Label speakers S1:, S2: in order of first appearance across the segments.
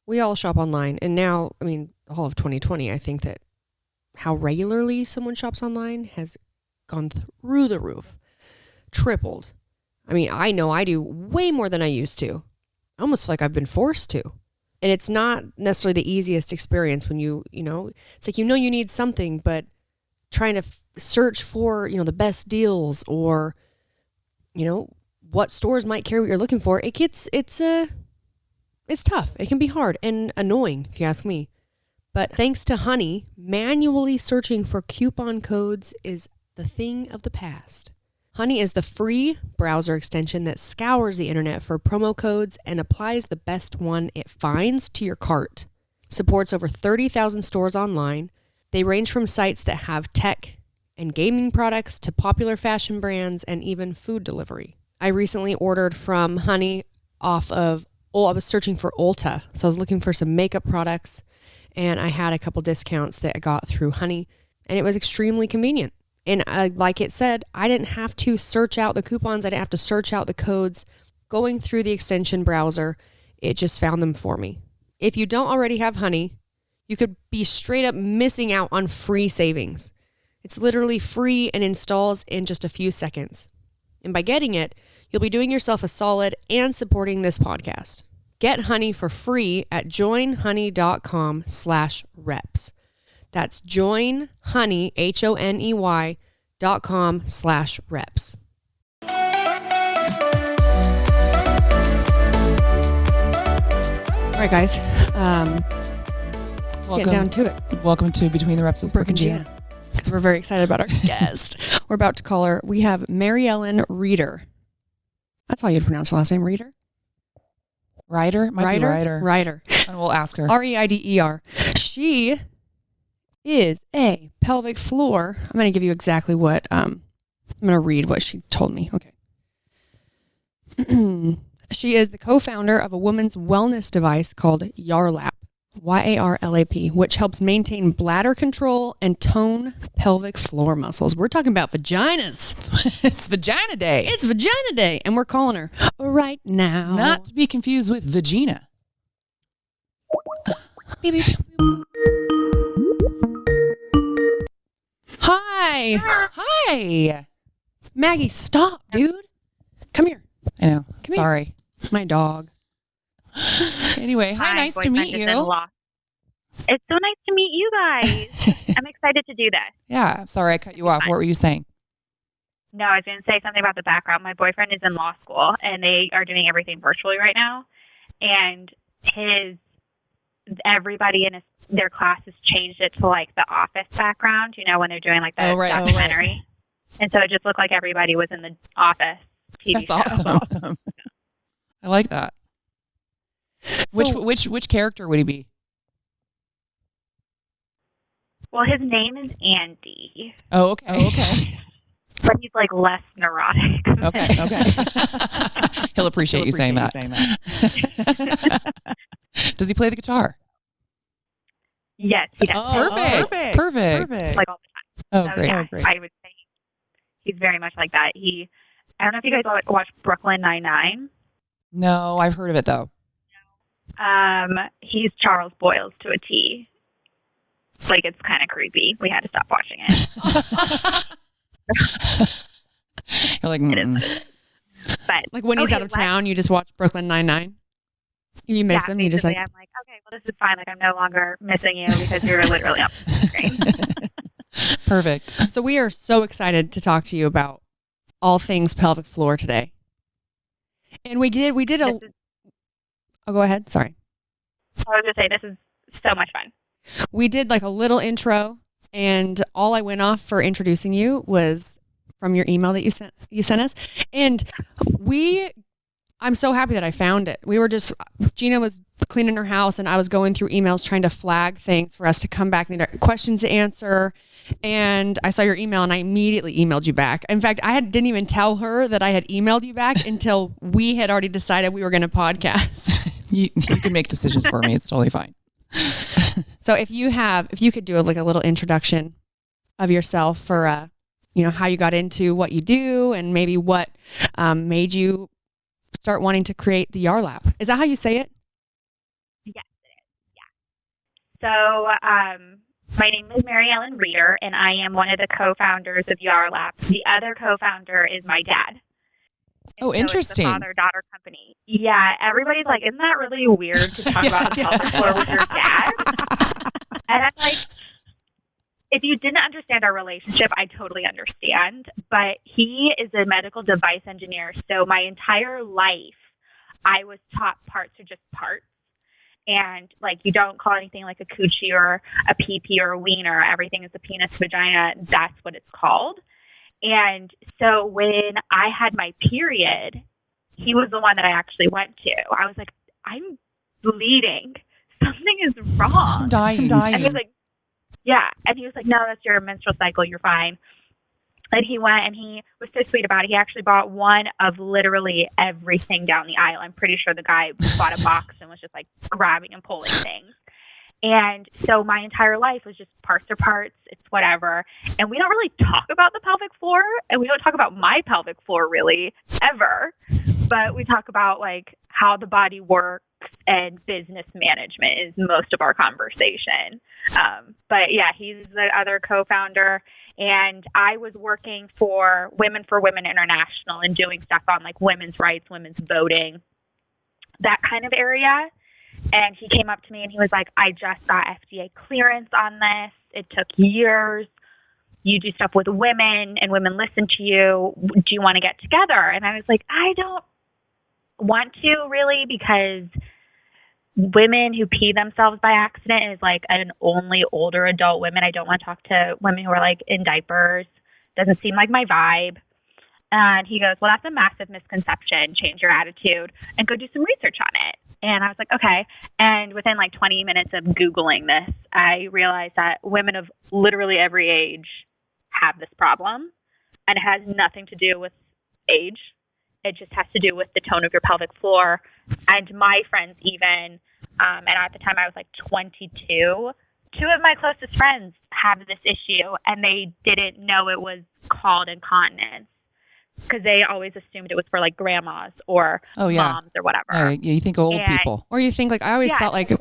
S1: We all shop online. And now, I mean, all of 2020, I think that how regularly someone shops online has gone through the roof, tripled. I mean, I know I do way more than I used to. I almost feel like I've been forced to. And it's not necessarily the easiest experience when you know, it's like, you need something, but trying to search for, the best deals or, what stores might carry what you're looking for. It's tough. It can be hard and annoying, if you ask me. But thanks to Honey, manually searching for coupon codes is the thing of the past. Honey is the free browser extension that scours the internet for promo codes and applies the best one it finds to your cart. Supports over 30,000 stores online. They range from sites that have tech and gaming products to popular fashion brands and even food delivery. I recently ordered from Honey I was searching for Ulta. So I was looking for some makeup products and I had a couple discounts that I got through Honey and it was extremely convenient. And like it said, I didn't have to search out the coupons. I didn't have to search out the codes. Going through the extension browser, it just found them for me. If you don't already have Honey, you could be straight up missing out on free savings. It's literally free and installs in just a few seconds. And by getting it, you'll be doing yourself a solid and supporting this podcast. Get Honey for free at joinhoney.com/reps. That's joinhoney, HONEY.com/reps. All right, guys. Let's get down to it.
S2: Welcome to Between the Reps with Brooke and Jeanna.
S1: Because we're very excited about our guest. We're about to call her. We have MaryEllen Reider. That's how you'd pronounce her last name, Reider?
S2: Reider? Might be Reider.
S1: Reider.
S2: And we'll ask her.
S1: Reider. She is a pelvic floor. I'm going to give you exactly what, I'm going to read what she told me. Okay. She is the co-founder of a women's wellness device called Yarlap, Yarlap, which helps maintain bladder control and tone pelvic floor muscles. We're talking about vaginas.
S2: It's Vagina Day.
S1: It's Vagina Day. And we're calling her right now.
S2: Not to be confused with Vagina.
S1: Beep, beep, beep. Hi.
S2: Hi.
S1: Maggie, stop, dude. Come here.
S2: I know.
S1: Come
S2: Sorry.
S1: Here. My dog.
S2: Anyway, hi, nice to meet you.
S3: It's so nice to meet you guys. I'm excited to do this.
S2: Yeah, sorry I cut you off. What were you saying?
S3: No, I was going to say something about the background. My boyfriend is in law school, and they are doing everything virtually right now. And everybody in their class has changed it to like the Office background, when they're doing like the documentary. And so it just looked like everybody was in the Office TV show.
S2: That's awesome. I like that. So, which character would he be?
S3: Well, his name is Andy.
S2: Oh, okay.
S3: But he's like less neurotic.
S2: Okay. He'll appreciate you saying that. Does he play the guitar?
S3: Yes, he does.
S2: Oh, perfect.
S3: Like all the time.
S2: Oh,
S3: So,
S2: great.
S3: yeah, I would say he's very much like that. I don't know if you guys watch Brooklyn Nine-Nine.
S2: No, I've heard of it though.
S3: He's Charles Boyles to a T. Like, it's kind of creepy. We had to stop watching it.
S2: You're like,
S3: but
S1: like when he's out of town, you just watch Brooklyn Nine-Nine. You miss him, you just like.
S3: I'm like, okay, well, this is fine. Like, I'm no longer missing you because you're literally up the screen.
S2: Perfect.
S1: So we are so excited to talk to you about all things pelvic floor today. And we did oh, go ahead. Sorry.
S3: I was going to say, this is so much fun.
S1: We did like a little intro, and all I went off for introducing you was from your email that you sent us. And I'm so happy that I found it. Jeanna was cleaning her house and I was going through emails trying to flag things for us to come back and either questions to answer. And I saw your email and I immediately emailed you back. In fact, I didn't even tell her that I had emailed you back until we had already decided we were going to podcast.
S2: You can make decisions for me. It's totally fine.
S1: So if you could do a little introduction of yourself for, how you got into what you do and maybe what made you start wanting to create the Yar Lab. Is that how you say it?
S3: Yes, it So my name is MaryEllen Reider, and I am one of the co-founders of Yar Lab. The other co-founder is my dad.
S2: Oh, interesting.
S3: It's a father-daughter company. Yeah, everybody's like, isn't that really weird to talk about the pelvic floor with your dad? And I'm like, if you didn't understand our relationship, I totally understand. But he is a medical device engineer, so my entire life, I was taught parts are just parts. And, like, you don't call anything like a coochie or a pee-pee or a wiener. Everything is a penis, vagina. That's what it's called. And so when I had my period, he was the one that I actually went to. I was like, I'm bleeding. Something is wrong.
S2: I'm dying.
S3: And he was like, yeah. And he was like, no, that's your menstrual cycle. You're fine. And he went and he was so sweet about it. He actually bought one of literally everything down the aisle. I'm pretty sure the guy bought a box and was just like grabbing and pulling things. And so my entire life was just parts are parts. It's whatever. And we don't really talk about the pelvic floor, and we don't talk about my pelvic floor really ever. But we talk about like how the body works, and business management is most of our conversation. But yeah, he's the other co-founder. And I was working for Women International and doing stuff on like women's rights, women's voting, that kind of area. And he came up to me and he was like, I just got FDA clearance on this. It took years. You do stuff with women and women listen to you. Do you want to get together? And I was like, I don't want to really, because women who pee themselves by accident is like an only older adult women. I don't want to talk to women who are like in diapers. Doesn't seem like my vibe. And he goes, well, that's a massive misconception. Change your attitude and go do some research on it. And I was like, okay. And within like 20 minutes of Googling this, I realized that women of literally every age have this problem. And it has nothing to do with age. It just has to do with the tone of your pelvic floor. And my friends even, and at the time I was like 22, two of my closest friends have this issue, and they didn't know it was called incontinence, because they always assumed it was for like grandmas or moms or whatever.
S2: Yeah, you think old people.
S1: Or you think like, I always thought like,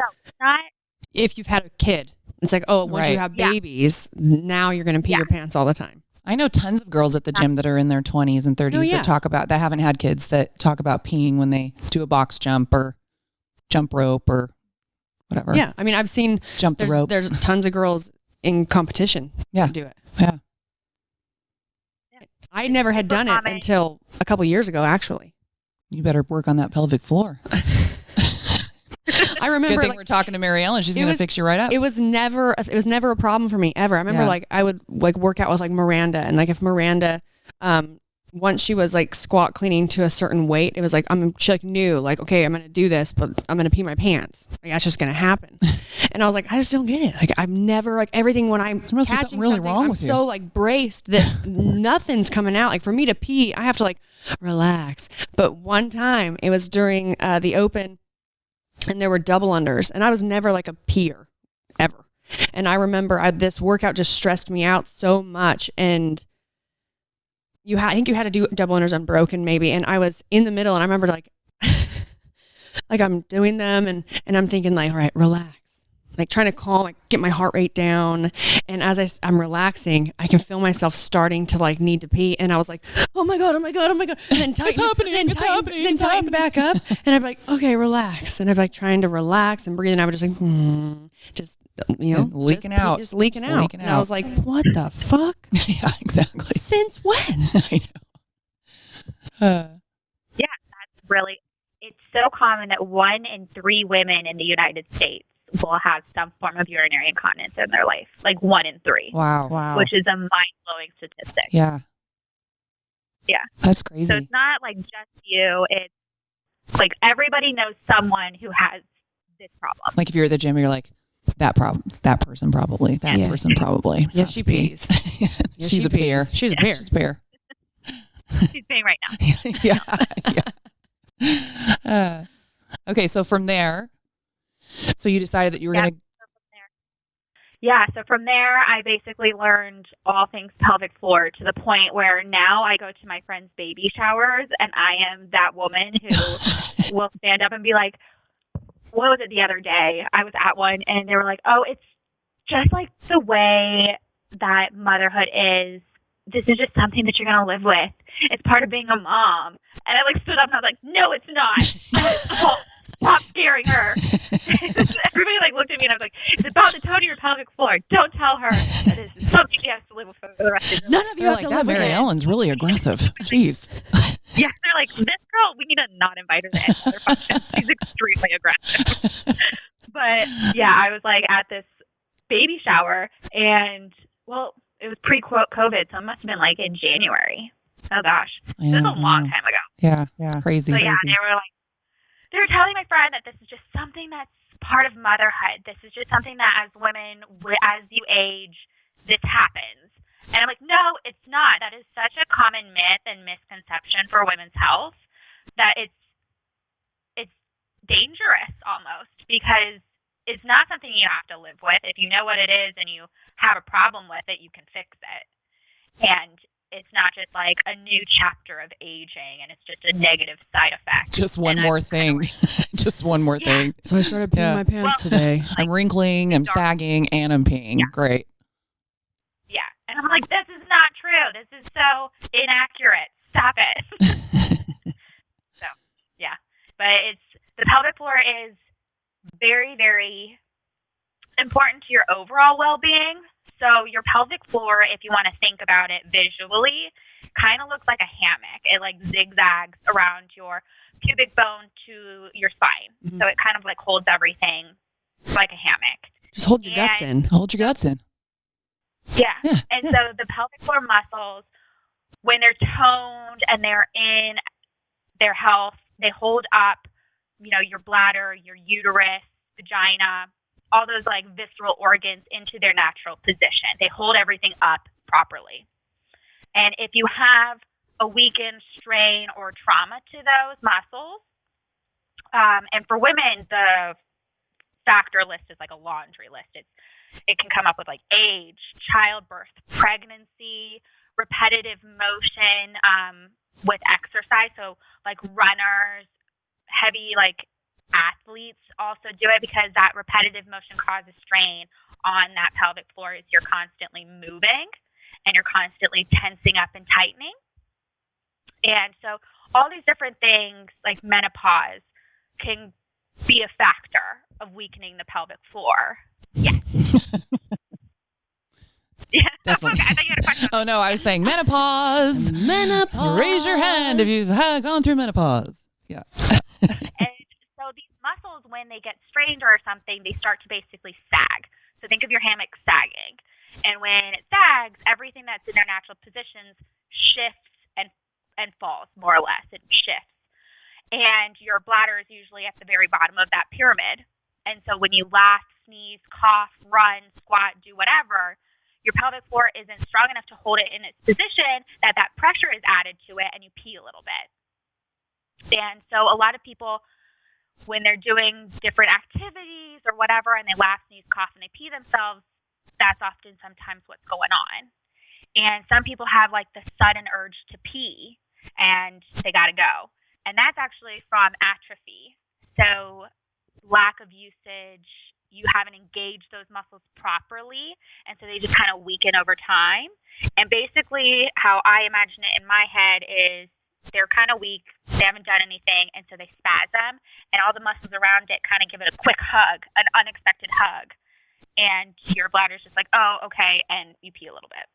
S1: if you've had a kid, it's like, oh, once you have babies, now you're going to pee your pants all the time.
S2: I know tons of girls at the gym that are in their 20s and 30s that talk about, that haven't had kids, that talk about peeing when they do a box jump or jump rope or whatever.
S1: Yeah. I mean, I've seen
S2: jump the rope.
S1: There's tons of girls in competition that do it.
S2: Yeah.
S1: I never had done it until a couple years ago, actually.
S2: You better work on that pelvic floor.
S1: I remember.
S2: Good thing we're talking to MaryEllen. She's going to fix you right up.
S1: It was never a problem for me ever. I remember like I would like work out with like Miranda, and like if Miranda, once she was like squat cleaning to a certain weight, it was like she like knew like, okay, I'm going to do this, but I'm going to pee my pants. Like that's just going to happen. And I was like, I just don't get it. Like I've never like everything when I'm
S2: there must be something really wrong with you.
S1: I'm so like braced that nothing's coming out. Like for me to pee, I have to like relax. But one time it was during the open, and there were double unders, and I was never like a peer ever. And I remember this workout just stressed me out so much. And I think you had to do double unders unbroken maybe. And I was in the middle, and I remember like, like I'm doing them and I'm thinking like, all right, relax. Like trying to calm, like get my heart rate down. And as I'm relaxing, I can feel myself starting to like need to pee. And I was like, oh my God. And then tighten back up. And I'd be like, okay, relax. And I'd be like trying to relax and breathe. And I would just like, just,
S2: leaking out.
S1: Just leaking out. And I was like, what the fuck?
S2: Yeah, exactly.
S1: Since when?
S2: I know.
S3: Yeah, that's really, it's so common that 1 in 3 women in the United States will have some form of urinary incontinence in their life, like 1 in 3.
S2: Wow.
S3: Which is a mind-blowing statistic.
S2: Yeah. That's crazy.
S3: So it's not like just you. It's like everybody knows someone who has this problem.
S2: Like if you're at the gym, you're like, that person probably.
S1: Yeah, she pees.
S2: She's a peer.
S1: She's a peer.
S3: She's peeing right now.
S2: Yeah. Okay, so from there, so you decided that you were going to...
S3: Yeah, so from there, I basically learned all things pelvic floor to the point where now I go to my friends' baby showers, and I am that woman who will stand up and be like, what was it the other day? I was at one and they were like, oh, it's just like the way that motherhood is. This is just something that you're going to live with. It's part of being a mom. And I like stood up and I was like, no, it's not. Stop scaring her. Everybody like looked at me and I was like, it's about the tone of your pelvic floor. Don't tell her that is something she has to live with for the rest of her life.
S1: None of you have to live with it.
S2: MaryEllen's really aggressive. Jeez.
S3: Yeah, they're like, this girl, we need to not invite her to any other functions. She's extremely aggressive. But yeah, I was like at this baby shower and, well, it was pre-COVID, so it must have been like in January. Oh gosh. This was a long time ago.
S2: Yeah, crazy.
S3: So yeah, they were telling my friend that this is just something that's part of motherhood. This is just something that as women, as you age, this happens. And I'm like, no, it's not. That is such a common myth and misconception for women's health that it's dangerous almost, because it's not something you have to live with. If you know what it is and you have a problem with it, you can fix it. And it's not just like a new chapter of aging and it's just a negative side effect.
S2: Just one more thing. Just one more thing.
S1: So I started peeing my pants today.
S2: I'm wrinkling, I'm sagging, and I'm peeing. Yeah. Great.
S3: Yeah. And I'm like, this is not true. This is so inaccurate. Stop it. So, yeah. But the pelvic floor is very, very important to your overall well-being. So your pelvic floor, if you want to think about it visually, kind of looks like a hammock. It like zigzags around your pubic bone to your spine. Mm-hmm. So it kind of like holds everything like a hammock.
S1: Just hold your guts in.
S2: Hold your guts in.
S3: Yeah. And so the pelvic floor muscles, when they're toned and they're in their health, they hold up, your bladder, your uterus, vagina, all those like visceral organs into their natural position. They hold everything up properly. And if you have a weakened strain or trauma to those muscles, and for women, the factor list is like a laundry list. It can come up with like age, childbirth, pregnancy, repetitive motion with exercise. So like runners, heavy like athletes also do it, because that repetitive motion causes strain on that pelvic floor as you're constantly moving and you're constantly tensing up and tightening. And so all these different things like menopause can be a factor of weakening the pelvic floor. Yes. Yeah.
S2: Definitely.
S3: Okay, I thought you had a question.
S2: Oh no, I was saying menopause.
S1: Menopause.
S2: Raise your hand if you've gone through menopause. Yeah.
S3: And so these muscles, when they get strained or something, they start to basically sag. So think of your hammock sagging. And when it sags, everything that's in their natural positions shifts and falls, more or less. It shifts. And your bladder is usually at the very bottom of that pyramid. And so when you laugh, sneeze, cough, run, squat, do whatever, your pelvic floor isn't strong enough to hold it in its position, that pressure is added to it and you pee a little bit. And so a lot of people, when they're doing different activities or whatever, and they laugh, sneeze, cough, and they pee themselves, that's often sometimes what's going on. And some people have like the sudden urge to pee and they got to go. And that's actually from atrophy. So lack of usage, you haven't engaged those muscles properly, and so they just kind of weaken over time. And basically how I imagine it in my head is they're kind of weak, they haven't done anything, and so they spasm, and all the muscles around it kind of give it a quick hug, an unexpected hug. And your bladder's just like, oh, okay, and you pee a little bit.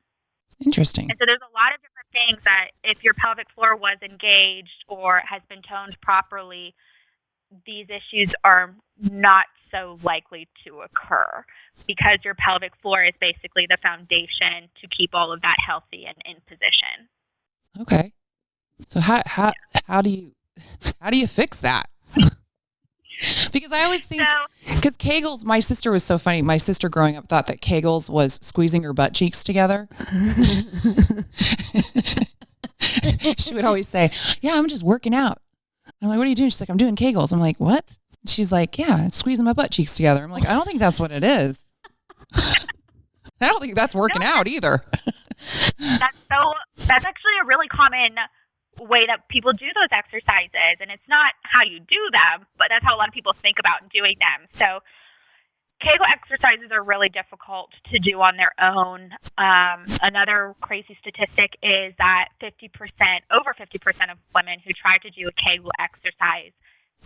S2: Interesting.
S3: And so there's a lot of different things that if your pelvic floor was engaged or has been toned properly, these issues are not so likely to occur, because your pelvic floor is basically the foundation to keep all of that healthy and in position.
S2: Okay. So how do you fix that? Because I always think, because Kegels, my sister was so funny. My sister growing up thought that Kegels was squeezing her butt cheeks together. She would always say, yeah, I'm just working out. I'm like, what are you doing? She's like, I'm doing Kegels. I'm like, what? She's like, yeah, squeezing my butt cheeks together. I'm like, I don't think that's what it is. I don't think that's working out either.
S3: That's actually a really common way that people do those exercises, and it's not how you do them, but that's how a lot of people think about doing them. So Kegel exercises are really difficult to do on their own. Another crazy statistic is that over 50% of women who try to do a Kegel exercise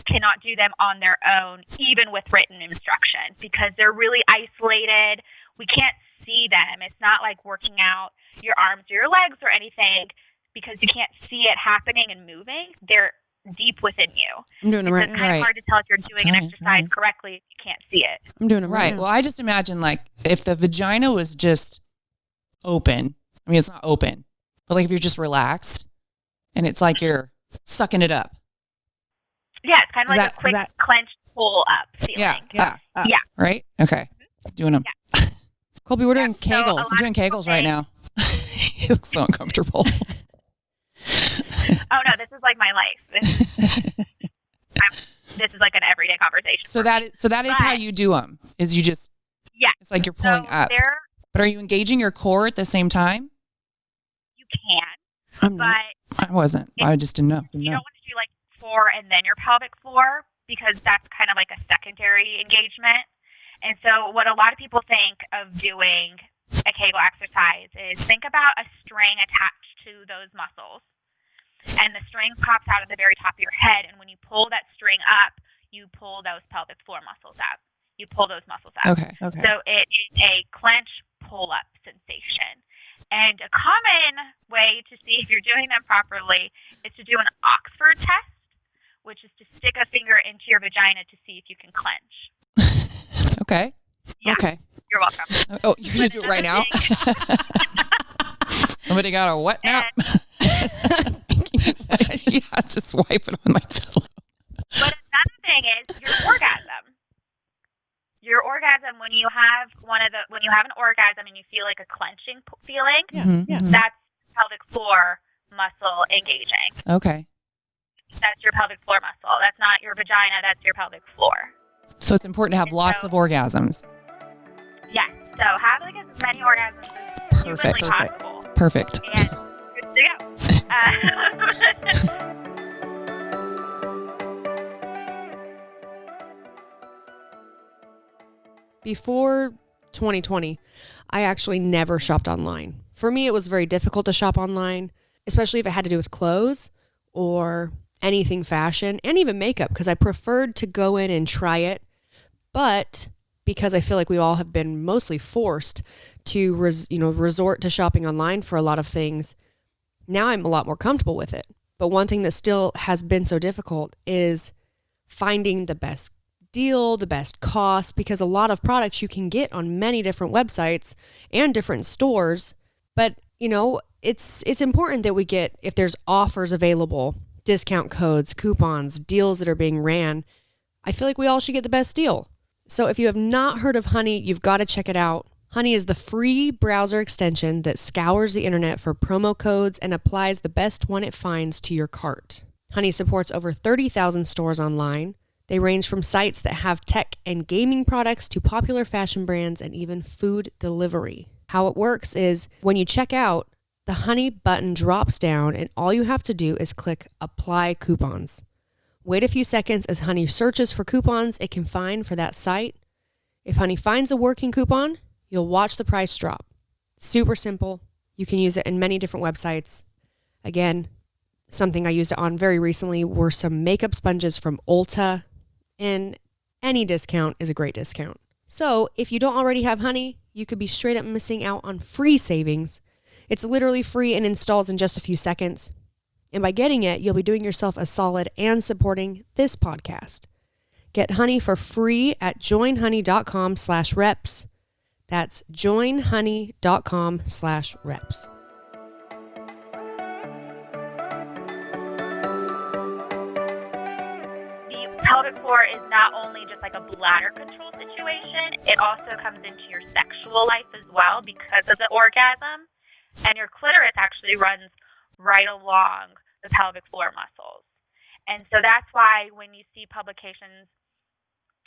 S3: cannot do them on their own, even with written instructions, because they're really isolated. We can't see them. It's not like working out your arms or your legs or anything, because you can't see it happening and moving. They're deep within you.
S1: I'm doing it right.
S3: It's kind of hard to tell if you're doing an exercise correctly if you can't see it.
S1: I'm doing it
S2: right.
S1: now.
S2: Well, I just imagine like if the vagina was just open. I mean, it's not open, but like if you're just relaxed and it's like you're sucking it up.
S3: Yeah, it's kind of like a quick clenched pull up feeling.
S2: Yeah.
S3: Yeah.
S2: Right? Okay. Doing them.
S3: Yeah.
S1: Colby, we're doing Kegels.
S2: I'm doing Kegels right now. He looks so uncomfortable.
S3: Oh no, this is like my life. This is like an everyday conversation.
S2: So that is how you do them. Is you just it's like you're pulling up. But are you engaging your core at the same time?
S3: You can. But
S2: I wasn't. I just didn't know.
S3: You don't want to do like floor and then your pelvic floor, because that's kind of like a secondary engagement. And so what a lot of people think of doing a Kegel exercise is think about a string attached to those muscles. And the string pops out at the very top of your head. And when you pull that string up, you pull those pelvic floor muscles up. You pull those muscles up.
S2: Okay.
S3: So it is a clench pull-up sensation. And a common way to see if you're doing them properly is to do an Oxford test, which is to stick a finger into your vagina to see if you can clench.
S2: Okay.
S3: Yeah.
S1: Okay.
S3: You're welcome.
S2: Oh, you can just do it right now? Somebody got a what now? Yeah, just wipe it on my pillow.
S3: But another thing is your orgasm. Your orgasm, when you have an orgasm and you feel like a clenching feeling, that's pelvic floor muscle engaging.
S2: Okay.
S3: That's your pelvic floor muscle. That's not your vagina. That's your pelvic floor.
S2: So it's important to have lots of orgasms.
S3: Yes. So have like as many orgasms as humanly possible.
S2: Perfect.
S3: And good to go.
S1: Before 2020, I actually never shopped online. For me, it was very difficult to shop online, especially if it had to do with clothes or anything fashion and even makeup, because I preferred to go in and try it. But because I feel like we all have been mostly forced to resort to shopping online for a lot of things, now I'm a lot more comfortable with it. But one thing that still has been so difficult is finding the best deal, the best cost, because a lot of products you can get on many different websites and different stores. But, it's important that we get, if there's offers available, discount codes, coupons, deals that are being ran, I feel like we all should get the best deal. So if you have not heard of Honey, you've got to check it out. Honey is the free browser extension that scours the internet for promo codes and applies the best one it finds to your cart. Honey supports over 30,000 stores online. They range from sites that have tech and gaming products to popular fashion brands and even food delivery. How it works is when you check out, the Honey button drops down and all you have to do is click Apply Coupons. Wait a few seconds as Honey searches for coupons it can find for that site. If Honey finds a working coupon, you'll watch the price drop. Super simple. You can use it in many different websites. Again, something I used it on very recently were some makeup sponges from Ulta, and any discount is a great discount. So if you don't already have Honey, you could be straight up missing out on free savings. It's literally free and installs in just a few seconds. And by getting it, you'll be doing yourself a solid and supporting this podcast. Get Honey for free at joinhoney.com/reps. That's joinhoney.com/reps.
S3: The pelvic floor is not only just like a bladder control situation, it also comes into your sexual life as well because of the orgasm. And your clitoris actually runs right along the pelvic floor muscles. And so that's why when you see publications,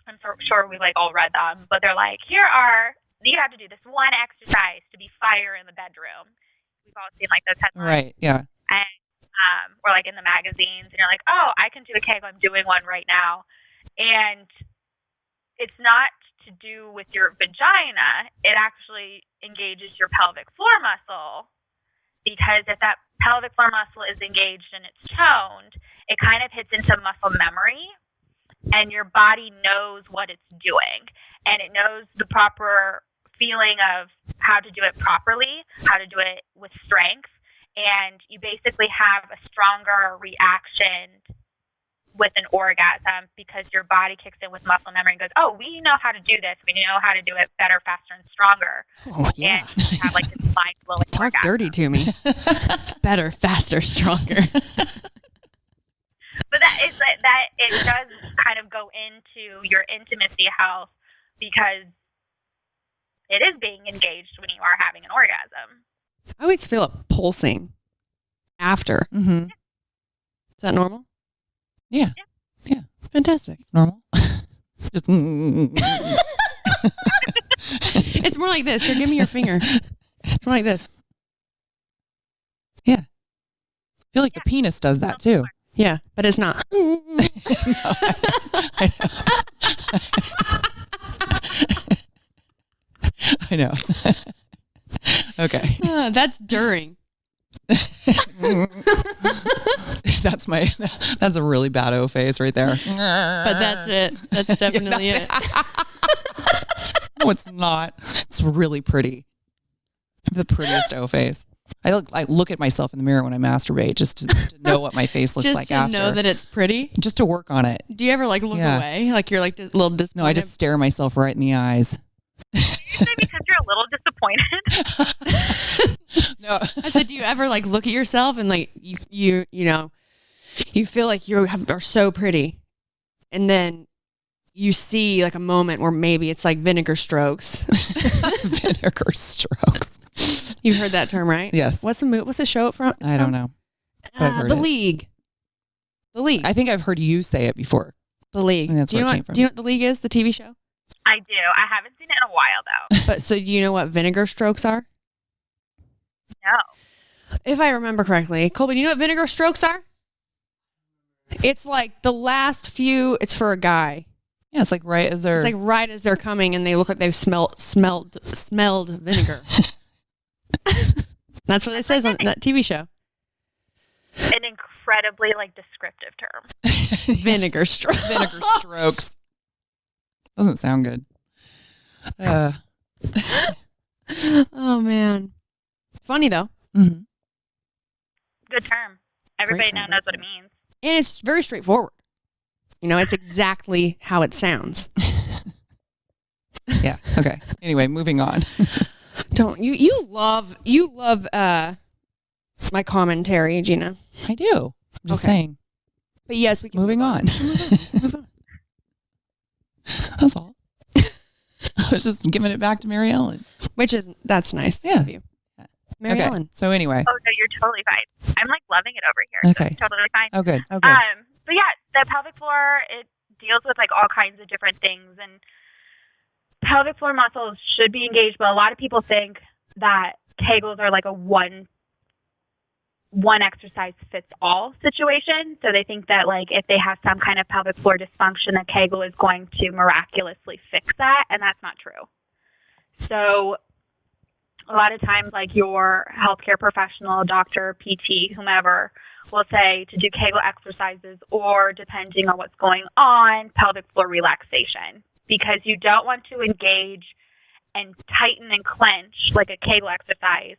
S3: I'm sure we've all read them, but they're like, you have to do this one exercise to be fire in the bedroom. We've all seen those headlines.
S2: Right, yeah.
S3: And or like in the magazines, and you're like, oh, I can do a Kegel. I'm doing one right now. And it's not to do with your vagina. It actually engages your pelvic floor muscle, because if that pelvic floor muscle is engaged and it's toned, it kind of hits into muscle memory, and your body knows what it's doing, and it knows the proper feeling of how to do it properly, how to do it with strength, and you basically have a stronger reaction with an orgasm because your body kicks in with muscle memory and goes, oh, we know how to do this. We know how to do it better, faster, and stronger.
S1: Oh, yeah.
S3: And you have like this mind-blowing
S1: Talk
S3: orgasm.
S1: dirty to me. Better, faster, stronger.
S3: But that it does kind of go into your intimacy health, because it is being engaged when you are having an orgasm.
S1: I always feel it pulsing after.
S2: Mm-hmm.
S1: Is that normal?
S2: Yeah. Yeah.
S1: Fantastic.
S2: It's normal. Just.
S1: It's more like this. Here, give me your finger. It's more like this.
S2: Yeah. I feel like the penis does that too.
S1: Yeah, but it's not.
S2: I know. Okay.
S1: That's during.
S2: That's a really bad O face right there.
S1: But that's it. That's definitely it.
S2: No, it's not. It's really pretty. The prettiest O face. I look at myself in the mirror when I masturbate just to know what my face looks like after.
S1: Just to know that it's pretty?
S2: Just to work on it.
S1: Do you ever like look away? Like you're like a little disappointed?
S2: No, I just stare myself right in the eyes.
S3: Usually because you're a little disappointed.
S2: No.
S1: I said, do you ever like look at yourself and like you know, you feel like you are so pretty, and then you see like a moment where maybe it's like vinegar strokes.
S2: Vinegar strokes.
S1: You've heard that term, right?
S2: Yes.
S1: What's the show from?
S2: I don't know.
S1: The League. The League.
S2: I think I've heard you say it before.
S1: The League.
S2: And that's where it came from.
S1: Do you know what The League is? The TV show?
S3: I do. I haven't seen it in a while, though.
S1: But so do you know what vinegar strokes are?
S3: No.
S1: If I remember correctly. Colby, do you know what vinegar strokes are? It's like the last few, it's for a guy.
S2: Yeah, it's like right as they're...
S1: It's like right as they're coming and they look like they've smelled vinegar. That's what it says on that TV show.
S3: An incredibly like descriptive term.
S1: Vinegar strokes.
S2: Vinegar strokes. Doesn't sound good.
S1: Oh, man. Funny, though.
S2: Mm-hmm.
S3: Good term. Everybody
S1: term.
S3: now knows what it means.
S1: And it's very straightforward. You know, it's exactly how it sounds.
S2: Yeah. Okay. Anyway, moving on.
S1: Don't you love my commentary, Jeanna?
S2: I do. I'm just saying.
S1: But yes, we can
S2: Moving on.
S1: Move on.
S2: That's all. I was just giving it back to MaryEllen.
S1: That's nice
S2: Yeah.
S1: of you. MaryEllen.
S2: Okay. So anyway.
S3: Oh, no, you're totally fine. I'm like loving it over here.
S2: Okay.
S3: So it's totally fine.
S2: Oh, good.
S3: But yeah, the pelvic floor, it deals with like all kinds of different things, and pelvic floor muscles should be engaged, but a lot of people think that Kegels are like a one exercise fits all situation. So they think that like if they have some kind of pelvic floor dysfunction, the Kegel is going to miraculously fix that, and that's not true. So a lot of times like your healthcare professional, doctor, PT, whomever, will say to do Kegel exercises or, depending on what's going on, pelvic floor relaxation, because you don't want to engage and tighten and clench like a Kegel exercise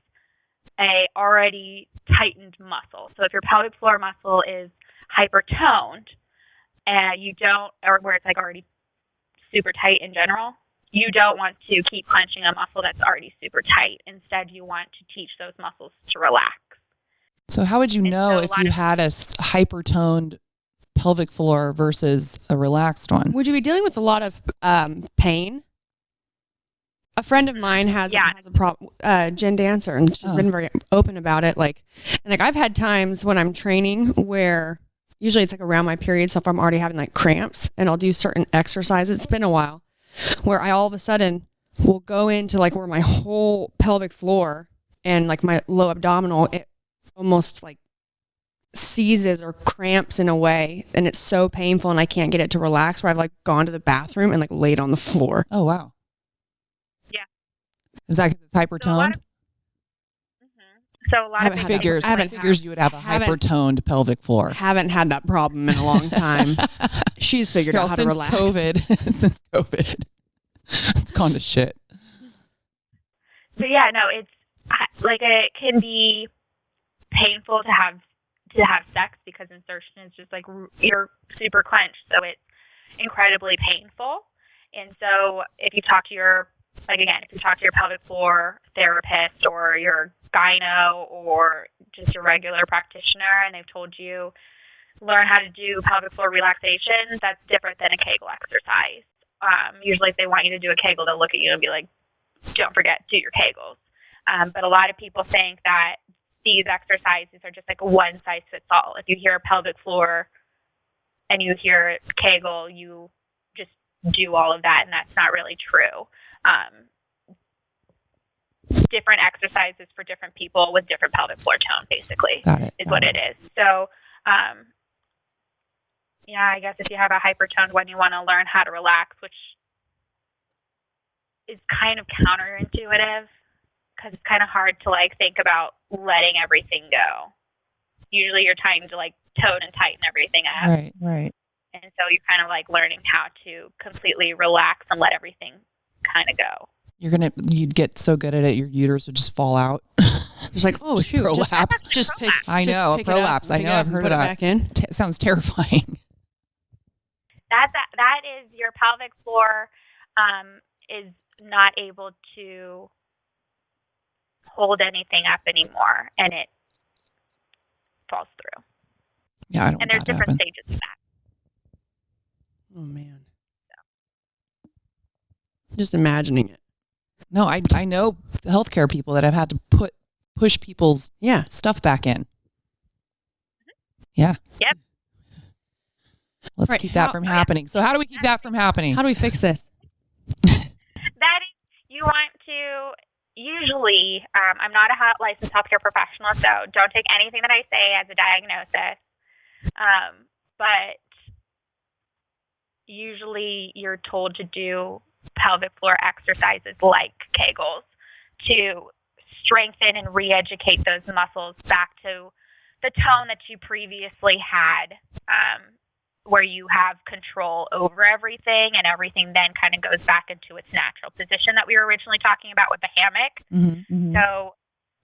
S3: a already tightened muscle. So if your pelvic floor muscle is hypertoned and you don't, or where it's like already super tight in general, you don't want to keep clenching a muscle that's already super tight. Instead, you want to teach those muscles to relax.
S2: So how would you know if you had a hypertoned pelvic floor versus a relaxed one?
S1: Would you be dealing with a lot of pain? A friend of mine has a problem, Jen Dancer, and she's been very open about it. Like I've had times when I'm training where usually it's like around my period. So if I'm already having like cramps, and I'll do certain exercises, it's been a while, where I all of a sudden will go into like where my whole pelvic floor and like my low abdominal, it almost like seizes or cramps in a way, and it's so painful and I can't get it to relax, where I've like gone to the bathroom and like laid on the floor.
S2: Oh, wow.
S3: Yeah.
S2: Is that because it's hypertoned?
S3: So a lot of
S2: figures you would have a hypertoned pelvic floor.
S1: Haven't had that problem in a long time. She's figured out how to relax.
S2: Since COVID. It's gone to shit.
S3: So yeah, no, it's like it can be painful to have sex because insertion is just like you're super clenched, so it's incredibly painful. And so if you talk to your pelvic floor therapist or your gyno or just a regular practitioner, and they've told you learn how to do pelvic floor relaxation, that's different than a Kegel exercise. Usually if they want you to do a Kegel, they'll look at you and be like, don't forget, do your Kegels. But a lot of people think that these exercises are just like a one size fits all. If you hear pelvic floor and you hear Kegel, you just do all of that, and that's not really true. Different exercises for different people with different pelvic floor tone, basically, is what it is. So, yeah, I guess if you have a hypertoned one, you want to learn how to relax, which is kind of counterintuitive because it's kind of hard to like think about letting everything go. Usually you're trying to like tone and tighten everything up.
S2: Right.
S3: And so you're kind of like learning how to completely relax and let everything kind of go.
S2: You'd get so good at it, your uterus would just fall out.
S1: It's like, oh, shoot.
S2: Prolapse. I know, a prolapse. I know, I've heard of that.
S1: Back in.
S2: Sounds terrifying.
S3: That is your pelvic floor is not able to hold anything up anymore, and it falls through.
S2: Yeah, I don't.
S3: And there's different stages of that.
S1: Oh man. Just imagining it.
S2: No, I know healthcare people that have had to push people's stuff back in. Yeah.
S3: Yep.
S2: Let's keep that from happening. So how do we keep that from happening?
S1: How do we fix this?
S3: That is, you want to usually, I'm not a licensed healthcare professional, so don't take anything that I say as a diagnosis. But usually you're told to do pelvic floor exercises like Kegels to strengthen and re-educate those muscles back to the tone that you previously had, where you have control over everything, and everything then kind of goes back into its natural position that we were originally talking about with the hammock.
S2: Mm-hmm.
S3: So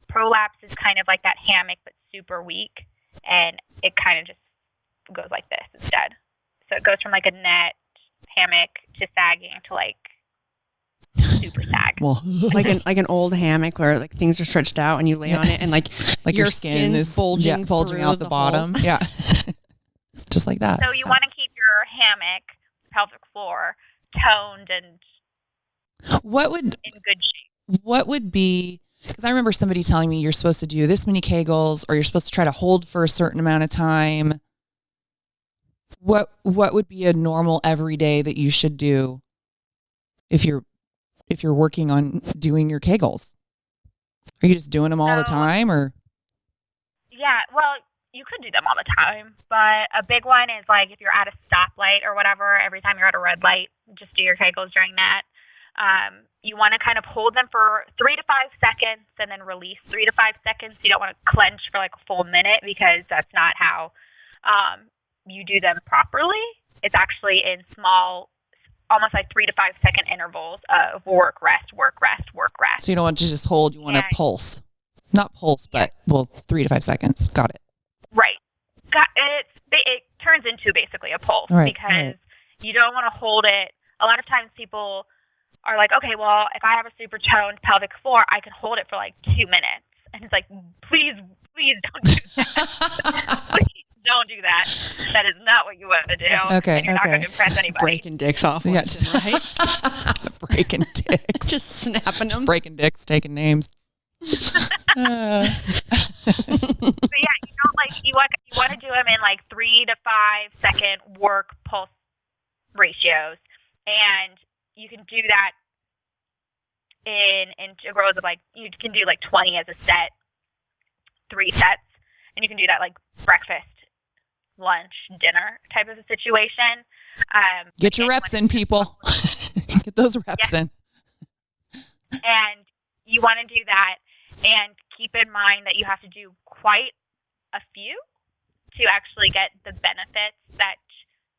S3: prolapse is kind of like that hammock, but super weak, and it kind of just goes like this instead. So it goes from like a net hammock to sagging to like super sag.
S2: Well,
S1: like an old hammock where like things are stretched out and you lay on it and like
S2: your skin is bulging out the bottom. Holes. Yeah. Just like that.
S3: So you want to keep your hammock, pelvic floor, toned and in good shape.
S2: What would be, because I remember somebody telling me you're supposed to do this many Kegels or you're supposed to try to hold for a certain amount of time. What would be a normal everyday that you should do if you're working on doing your Kegels? Are you just doing them all the time, or?
S3: Yeah, well, you could do them all the time, but a big one is like if you're at a stoplight or whatever, every time you're at a red light, just do your Kegels during that. You want to kind of hold them for 3 to 5 seconds and then release 3 to 5 seconds. You don't want to clench for like a full minute because that's not how you do them properly. It's actually in small, almost like 3 to 5 second intervals of work, rest, work, rest, work, rest.
S2: So you don't want to just hold, you want to pulse. Not pulse, but 3 to 5 seconds. Got it.
S3: Right. It turns into basically a pulse because you don't want to hold it. A lot of times people are like, okay, well, if I have a super toned pelvic floor, I can hold it for like 2 minutes. And it's like, please don't do that. Please don't do that. That is not what you want to do.
S2: Okay.
S3: And you're not going to impress anybody.
S1: Breaking dicks off.
S2: Yeah,
S1: right?
S2: Breaking dicks.
S1: Just snapping them.
S2: Just breaking dicks, taking names.
S3: So yeah, you want to do them in like 3 to 5 second work pulse ratios, and you can do that in integrals of like, you can do like 20 as a set, 3 sets, And you can do that like breakfast, lunch, dinner type of a situation.
S2: Get your reps in, people. Get those reps in.
S3: And you want to do that, and keep in mind that you have to do quite a few to actually get the benefits that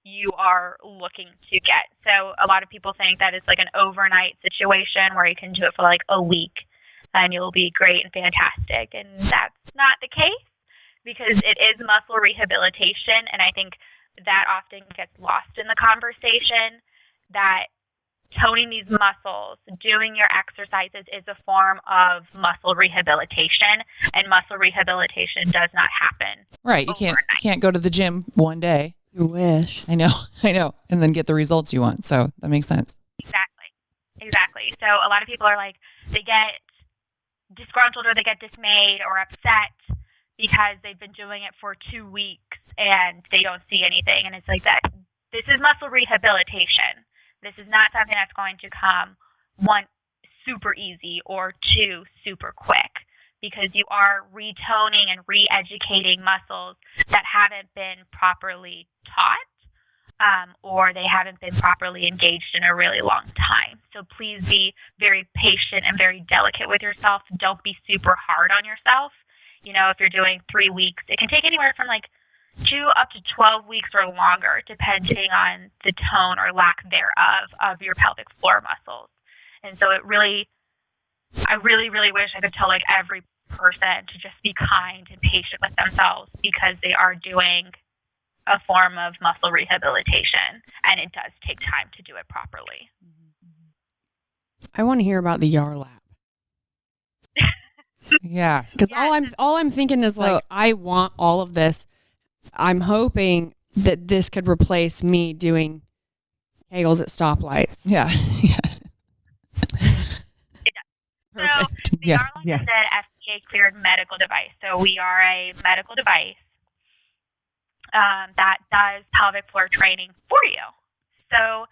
S3: you are looking to get. So a lot of people think that it's like an overnight situation where you can do it for like a week and you'll be great and fantastic. And that's not the case, because it is muscle rehabilitation. And I think that often gets lost in the conversation, that toning these muscles, doing your exercises is a form of muscle rehabilitation, and muscle rehabilitation does not happen.
S2: Right. You can't go to the gym one day.
S1: You wish.
S2: I know. And then get the results you want. So that makes sense.
S3: Exactly. So a lot of people are like, they get disgruntled or they get dismayed or upset because they've been doing it for 2 weeks and they don't see anything. And it's like that. This is muscle rehabilitation. This is not something that's going to come, one, super easy, or two, super quick, because you are retoning and re-educating muscles that haven't been properly taught, or they haven't been properly engaged in a really long time. So please be very patient and very delicate with yourself. Don't be super hard on yourself. You know, if you're doing 3 weeks, it can take anywhere from like 2 up to 12 weeks or longer, depending on the tone or lack thereof of your pelvic floor muscles. And so I really wish I could tell like every person to just be kind and patient with themselves, because they are doing a form of muscle rehabilitation, and it does take time to do it properly.
S1: I want to hear about the Yar Lab.
S2: Yeah.
S1: Because all I'm thinking is like, I want all of this. I'm hoping that this could replace me doing Kegels at stoplights.
S2: Yeah.
S3: So the Yarlap is an FDA-cleared medical device. So we are a medical device that does pelvic floor training for you. So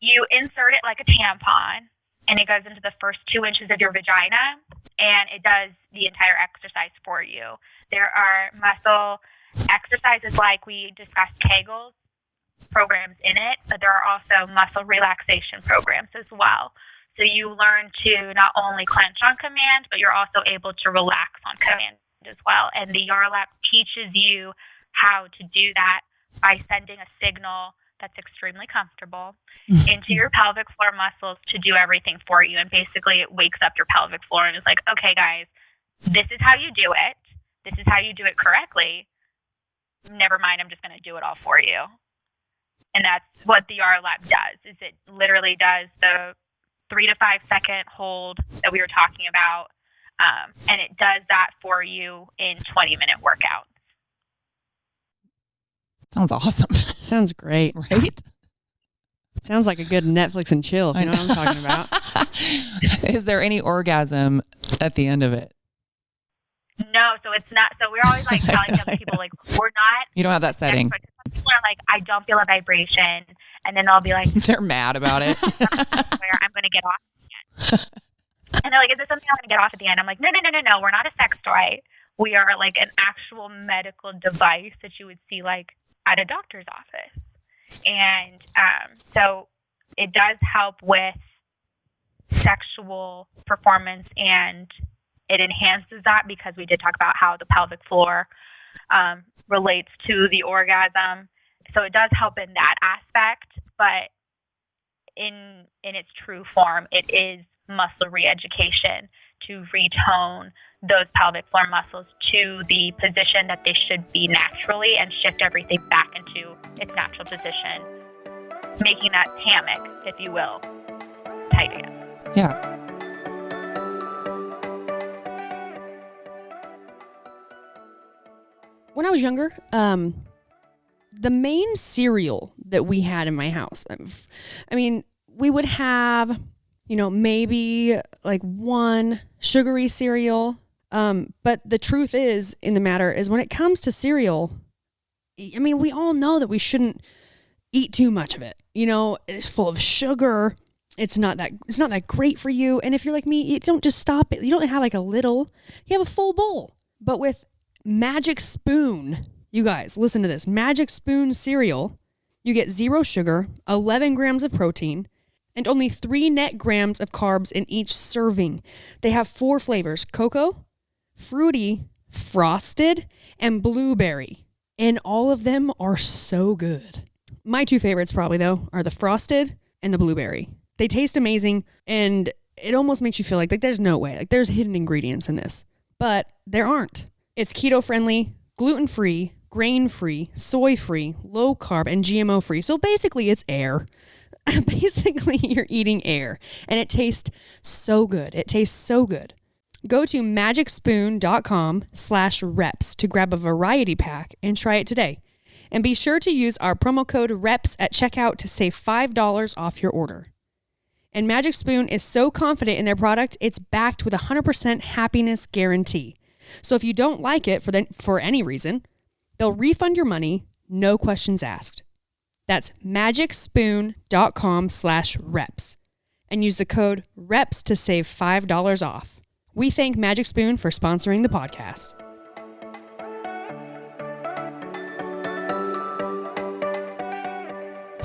S3: you insert it like a tampon, and it goes into the first 2 inches of your vagina, and it does the entire exercise for you. There are muscle exercises like we discussed Kegels programs in it, but there are also muscle relaxation programs as well. So you learn to not only clench on command, but you're also able to relax on command as well. And the Yarlap teaches you how to do that by sending a signal that's extremely comfortable into your pelvic floor muscles to do everything for you. And basically it wakes up your pelvic floor and is like, okay, guys, this is how you do it. This is how you do it correctly. Never mind, I'm just going to do it all for you. And that's what the Yar Lab does, is it literally does the 3 to 5 second hold that we were talking about, and it does that for you in 20-minute workouts.
S2: Sounds awesome.
S1: Sounds great.
S2: Right?
S1: Sounds like a good Netflix and chill, if you know what I'm talking about.
S2: Is there any orgasm at the end of it?
S3: No, so it's not. So we're always like telling other people, like, we're not.
S2: You don't have that setting.
S3: Some people are like, I don't feel a vibration. And then they'll be like,
S2: they're mad about it.
S3: I'm going to get off at the end. And they're like, is this something I'm going to get off at the end? I'm like, no. We're not a sex toy. We are like an actual medical device that you would see like at a doctor's office. And so it does help with sexual performance, and it enhances that, because we did talk about how the pelvic floor relates to the orgasm. So it does help in that aspect, but in its true form, it is muscle re-education to retone those pelvic floor muscles to the position that they should be naturally, and shift everything back into its natural position, making that hammock, if you will, tight again.
S2: Yeah.
S1: When I was younger, the main cereal that we had in my house, I mean, we would have, maybe like one sugary cereal. But the truth is, in the matter is, when it comes to cereal, I mean, we all know that we shouldn't eat too much of it. It's full of sugar. It's not that great for you. And if you're like me, you don't just stop it. You don't have like a little, you have a full bowl. But with Magic Spoon. You guys, listen to this. Magic Spoon cereal. You get 0 sugar, 11 grams of protein, and only 3 net grams of carbs in each serving. They have 4 flavors: cocoa, fruity, frosted, and blueberry. And all of them are so good. My 2 favorites probably, though, are the frosted and the blueberry. They taste amazing, and it almost makes you feel like there's no way. Like, there's hidden ingredients in this. But there aren't. It's keto-friendly, gluten-free, grain-free, soy-free, low-carb, and GMO-free. So basically, it's air. Basically, you're eating air. And it tastes so good. It tastes so good. Go to magicspoon.com/reps to grab a variety pack and try it today. And be sure to use our promo code REPS at checkout to save $5 off your order. And Magic Spoon is so confident in their product, it's backed with a 100% happiness guarantee. So if you don't like it for any reason, they'll refund your money, no questions asked. That's magicspoon.com/reps and use the code REPS to save $5 off. We thank Magic Spoon for sponsoring the podcast.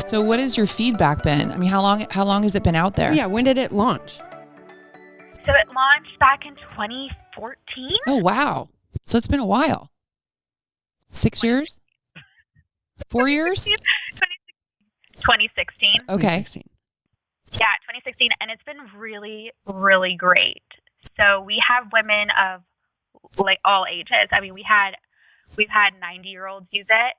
S2: So what has your feedback been? I mean, how long has it been out there?
S1: Yeah, when did it launch?
S3: So it launched back in 2014.
S2: Oh, wow. So it's been a while. 6 years? 4 years?
S3: 2016.
S2: Okay.
S1: 2016.
S3: Yeah, 2016. And it's been really, really great. So we have women of like all ages. I mean, we've had 90-year-olds use it.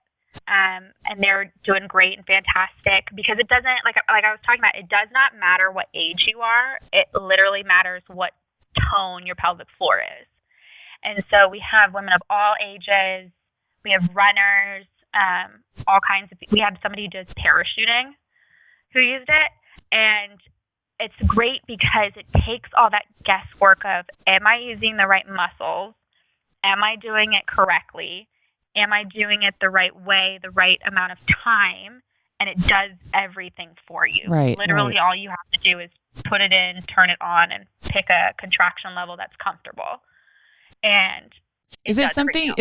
S3: And they're doing great and fantastic because it doesn't, like I was talking about, it does not matter what age you are. It literally matters what tone your pelvic floor is. And so we have women of all ages. We have runners, all kinds of, we have somebody who does parachuting who used it. And it's great because it takes all that guesswork of, am I using the right muscles? Am I doing it correctly? Am I doing it the right way, the right amount of time? And it does everything for you.
S2: Right.
S3: Literally, all you have to do is put it in, turn it on, and pick a contraction level that's comfortable. And
S2: is it something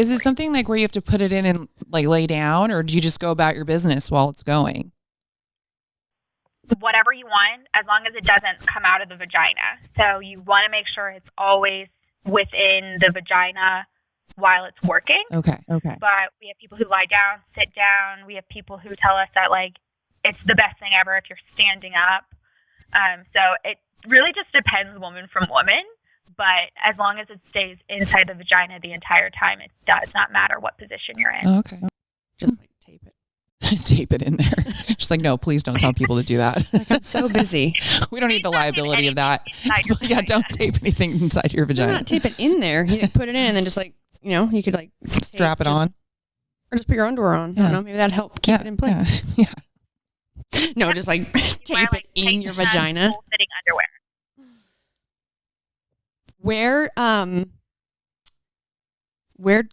S2: like where you have to put it in and like lay down, or do you just go about your business while it's going?
S3: Whatever you want, as long as it doesn't come out of the vagina. So you want to make sure it's always within the vagina while it's working.
S2: Okay.
S3: But we have people who lie down, sit down. We have people who tell us that like it's the best thing ever if you're standing up. So it really just depends woman from woman. But as long as it stays inside the vagina the entire time, it does not matter what position you're in.
S2: Oh, okay.
S1: Just like tape it.
S2: Tape it in there. Just like, no, please don't tell people to do that.
S1: Like, I'm so busy.
S2: We don't need the liability of that. Yeah, don't tape anything inside your vagina.
S1: Not tape it in there. You put it in and then just like, you could like
S2: strap it on.
S1: Or just put your underwear on.
S2: Yeah.
S1: I don't know. Maybe that'd help keep it in place.
S2: Yeah.
S1: No, just like tape it in your vagina.
S3: Fitting underwear.
S1: Where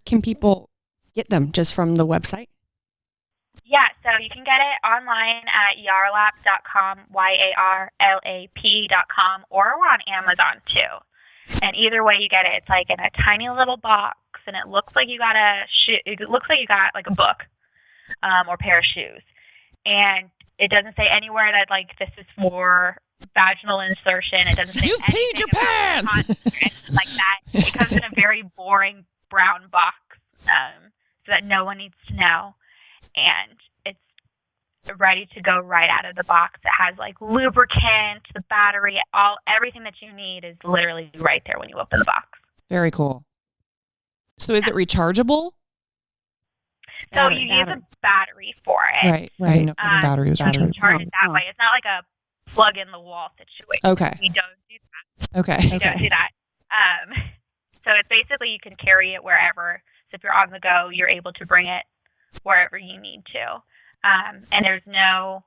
S1: can people get them? Just from the website?
S3: Yeah, so you can get it online at yarlap.com, YARLAP.com, or we're on Amazon too. And either way you get it, it's like in a tiny little box, and it looks like you got like a book or pair of shoes. And it doesn't say anywhere that like this is for vaginal insertion. It doesn't say
S2: you've peed your pants
S3: like that. It comes in a very boring brown box, so that no one needs to know. And it's ready to go right out of the box. It has like lubricant, the battery, everything that you need is literally right there when you open the box.
S2: Very cool. So is it rechargeable?
S3: So you use a battery for it.
S2: Right. I didn't know if the battery was rechargeable.
S3: Charge it that way. It's not like a plug in the wall situation.
S2: Okay.
S3: We don't do that.
S2: Okay.
S3: We don't do that. So it's basically you can carry it wherever. So if you're on the go, you're able to bring it wherever you need to. And there's no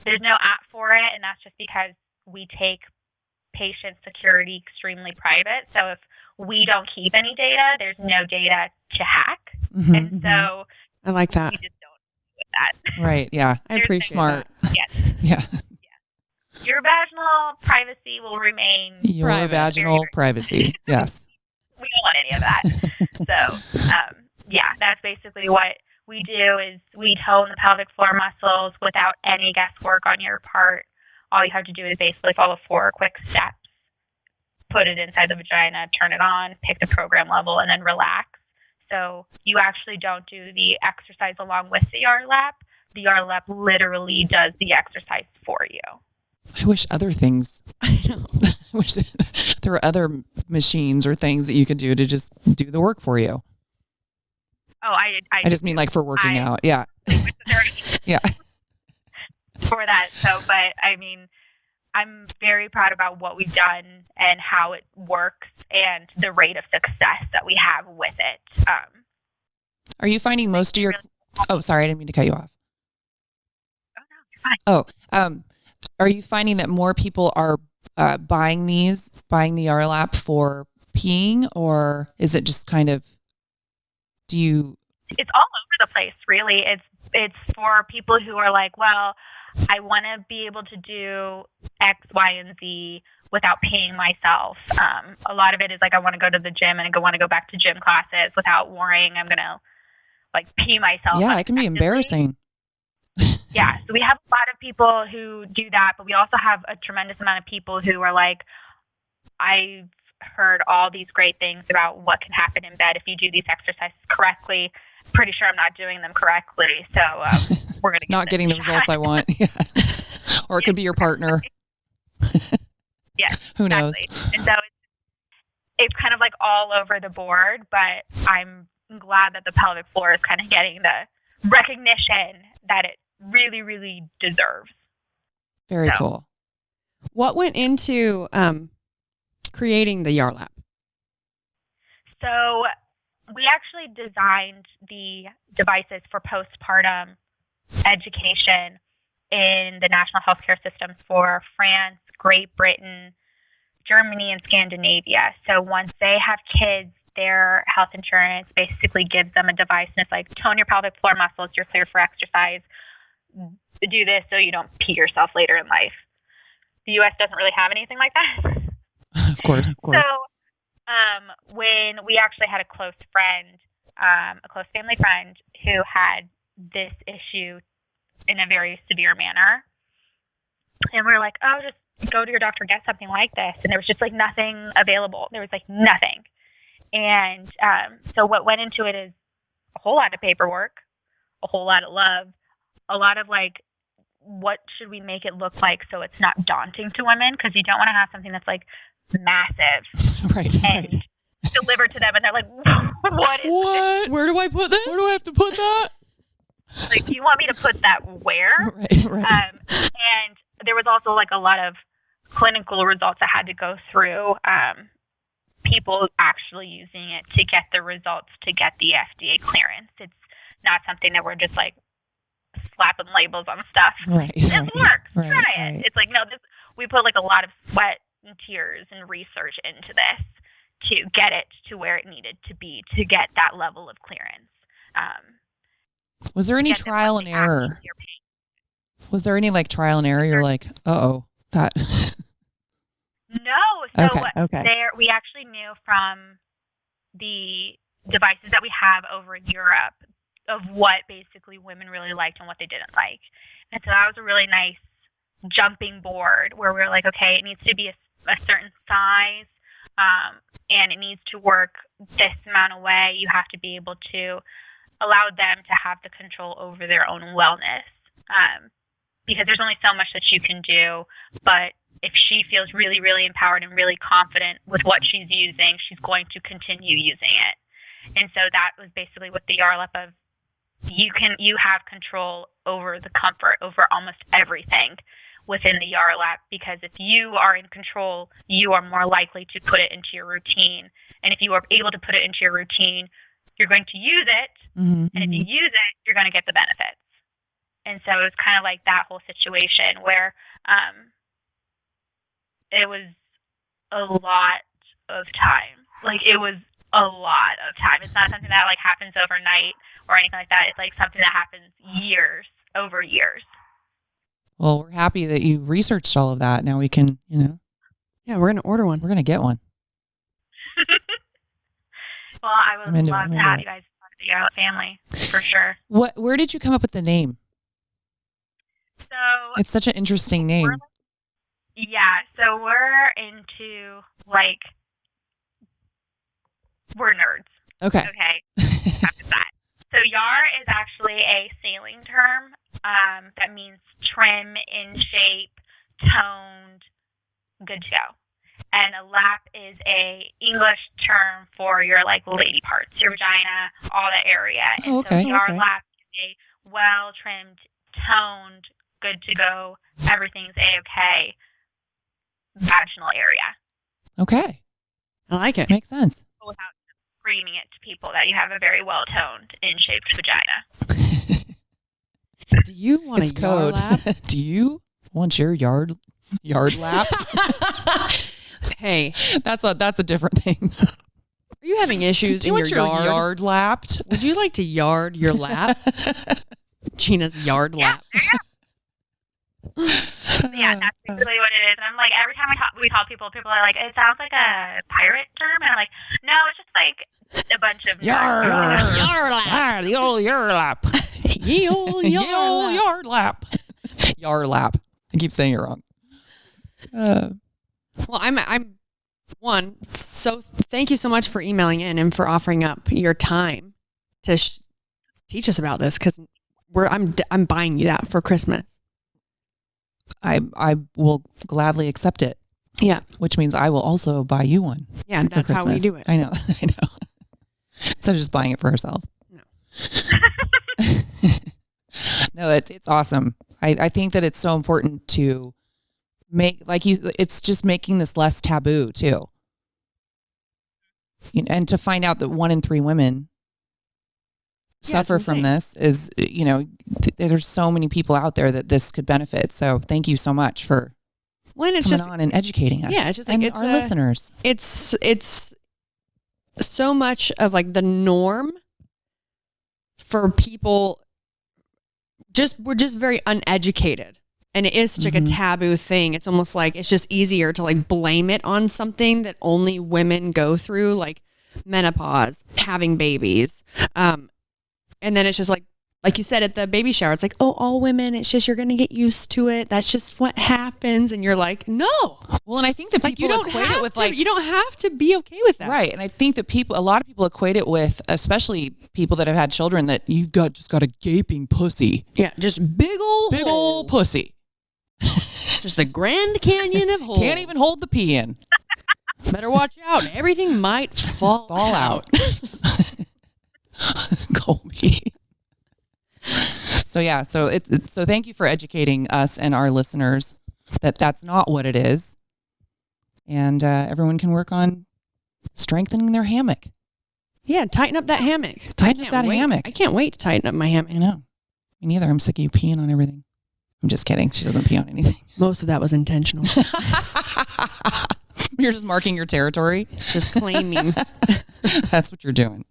S3: app for it, and that's just because we take patient security extremely private. So if we don't keep any data, there's no data to hack.
S2: Mm-hmm.
S3: And so
S1: I like that.
S3: we just don't do with that.
S2: Right. Yeah.
S1: I appreciate
S2: smart.
S1: that.
S3: Yes.
S2: Yeah.
S3: Your vaginal privacy will remain
S2: Your
S1: private.
S2: vaginal privacy. Yes.
S3: We don't want any of that. So, yeah, that's basically what we do is we tone the pelvic floor muscles without any guesswork on your part. All you have to do is basically follow 4 quick steps. Put it inside the vagina, turn it on, pick the program level, and then relax. So you actually don't do the exercise along with the Yarlap. The Yarlap literally does the exercise for you.
S2: I wish other things. I know. I wish there were other machines or things that you could do to just do the work for you.
S3: Oh, I
S2: just mean like for working out. Yeah. Yeah.
S3: For that. So, but I mean, I'm very proud about what we've done and how it works and the rate of success that we have with it.
S2: Are you finding most of your... Oh, sorry. I didn't mean to cut you off.
S3: Oh, no, you're fine.
S2: Oh, are you finding that more people are buying the Yarlap for peeing, or is it just kind of...
S3: It's all over the place, really. It's for people who are like, well, I want to be able to do X, Y, and Z without paying myself. A lot of it is like I want to go to the gym and I want to go back to gym classes without worrying I'm going to like pee myself.
S2: Yeah, it can be embarrassing.
S3: Yeah, so we have a lot of people who do that, but we also have a tremendous amount of people who are like, I've heard all these great things about what can happen in bed if you do these exercises correctly. Pretty sure I'm not doing them correctly, so we're going to
S2: not getting the results I want. Yeah. Or it could be your partner.
S3: Yeah,
S2: who knows?
S3: And so it's kind of like all over the board, but I'm glad that the pelvic floor is kind of getting the recognition that it really, really deserves.
S2: Very cool.
S1: What went into creating the Yarlap?
S3: So we actually designed the devices for postpartum education in the national healthcare systems for France, Great Britain, Germany, and Scandinavia. So once they have kids, their health insurance basically gives them a device, and it's like, tone your pelvic floor muscles, you're clear for exercise. Do this so you don't pee yourself later in life. The U.S. doesn't really have anything like that.
S2: Of course.
S3: So when we actually had a close friend, a close family friend who had this issue in a very severe manner, and we were like, oh, just go to your doctor, get something like this. And there was just like nothing available. There was like nothing. And so what went into it is a whole lot of paperwork, a whole lot of love, a lot of like, what should we make it look like so it's not daunting to women? Because you don't want to have something that's like massive and delivered to them, and they're like, what is this?
S1: Where do I put this?
S2: Where do I have to put that?
S3: Like, do you want me to put that where?
S2: Right.
S3: And there was also like a lot of clinical results I had to go through, people actually using it to get the results to get the FDA clearance. It's not something that we're just like slapping labels on stuff.
S2: Right.
S3: This works.
S2: Right,
S3: Try it.
S2: right.
S3: It's like, no, we put like a lot of sweat and tears and research into this to get it to where it needed to be to get that level of clearance.
S2: Was there any trial and error? Was there any like trial and error? You're like, that.
S3: No. So
S2: Okay.
S3: we actually knew from the devices that we have over in Europe of what basically women really liked and what they didn't like. And so that was a really nice jumping board where we were like, okay, it needs to be a certain size, and it needs to work this amount of way. You have to be able to allow them to have the control over their own wellness, because there's only so much that you can do. But if she feels really, really empowered and really confident with what she's using, she's going to continue using it. And so that was basically what the Yarlap of, you have control over the comfort, over almost everything within the Yarlap, because if you are in control, you are more likely to put it into your routine. And if you are able to put it into your routine, you're going to use it.
S2: Mm-hmm,
S3: and if you use it, you're going to get the benefits. And so it was kind of like that whole situation where it was a lot of time. Like, it was a lot of time. It's not something that like happens overnight or anything like that. It's like something that happens over years.
S2: Well, we're happy that you researched all of that. Now we can,
S1: Yeah, we're going to order one.
S2: We're going to get one.
S3: Well, I would love to have you guys talk to the Yarlap family for sure.
S2: Where did you come up with the name?
S3: So
S2: it's such an interesting name.
S3: So we're into we're nerds.
S2: Okay.
S3: After that. So Yar is actually a sailing term that means trim, in shape, toned, good to go. And a lap is a English term for your lady parts, your vagina, all that area. And so Yarlap is a well-trimmed, toned, good to go, everything's A-okay vaginal area.
S2: Okay.
S1: I like it.
S2: Makes sense.
S3: Without screaming it to people that you have a very well-toned, in-shaped vagina.
S1: Do you want a Yar Lab?
S2: Do you want your yard lap?
S1: Hey,
S2: that's a different thing.
S1: Are you having issues in your yard?
S2: Yard lapped?
S1: Would you like to yard your lap? Jeanna's yard lap.
S3: Yeah, that's really what it is. And I'm every time we talk people are like, it sounds like a pirate term. And I'm like, no, it's just a bunch of
S2: Yar lap. The old yard lap.
S1: Ye old
S2: yard lap. Yar lap. I keep saying it wrong.
S1: Well, I'm one. So thank you so much for emailing in and for offering up your time to teach us about this, because I'm buying you that for Christmas.
S2: I will gladly accept it.
S1: Yeah,
S2: which means I will also buy you one.
S1: Yeah, that's how we do it.
S2: I know. Instead of just buying it for ourselves.
S1: No.
S2: No, it's awesome. I think that it's so important to make, it's just making this less taboo too. And to find out that 1 in 3 women suffer from this is, there's so many people out there that this could benefit. So thank you so much for coming on and educating us.
S1: Yeah, it's just
S2: and our listeners.
S1: It's so much of the norm for people. We're just very uneducated, and it is such a taboo thing. It's almost it's just easier to blame it on something that only women go through, like menopause, having babies. And then it's just like you said at the baby shower, it's all women, it's just, you're going to get used to it. That's just what happens. And you're like, no.
S2: Well, and I think that people equate it with
S1: you don't have to be okay with that.
S2: Right. And I think that a lot of people equate it with, especially people that have had children, that you've just got a gaping pussy.
S1: Yeah. Just big old
S2: pussy.
S1: Just the Grand Canyon of holes.
S2: Can't even hold the pee in.
S1: Better watch out. Everything might fall out.
S2: Colby. So yeah, so thank you for educating us and our listeners that that's not what it is, and everyone can work on strengthening their hammock.
S1: Yeah, tighten up that hammock.
S2: Tighten up that hammock.
S1: I can't wait to tighten up my hammock.
S2: I know. Me neither. I'm sick of you peeing on everything. I'm just kidding. She doesn't pee on anything.
S1: Most of that was intentional.
S2: You're just marking your territory.
S1: Just claiming.
S2: That's what you're doing.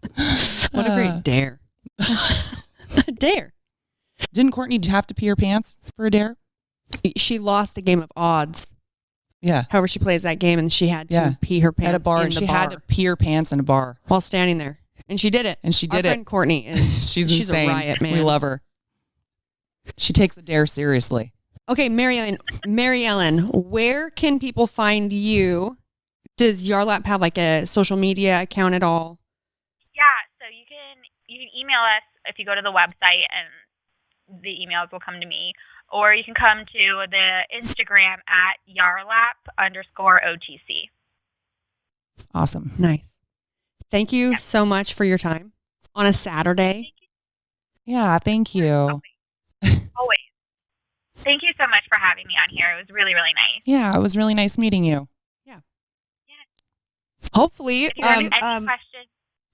S1: What a great dare. A dare.
S2: Didn't Courtney have to pee her pants for a dare?
S1: She lost a game of odds.
S2: Yeah.
S1: However, she plays that game, and she had to pee her pants
S2: at a bar,
S1: and
S2: she had to pee her pants in a bar
S1: while standing there, and she did it.
S2: Our
S1: friend Courtney is she's
S2: insane.
S1: A riot, man.
S2: We love her. She takes the dare seriously.
S1: Okay, MaryEllen, where can people find you? Does Yarlap have a social media account at all?
S3: Yeah, so you can email us if you go to the website, and the emails will come to me, or you can come to the Instagram at Yarlap_OTC.
S2: Awesome.
S1: Nice. Thank you so much for your time on a Saturday.
S2: Yeah, thank you.
S3: Always. Thank you so much for having me on here. It was really, really nice.
S2: Yeah, it was really nice meeting you.
S1: Yeah. Hopefully.
S3: If you have any questions.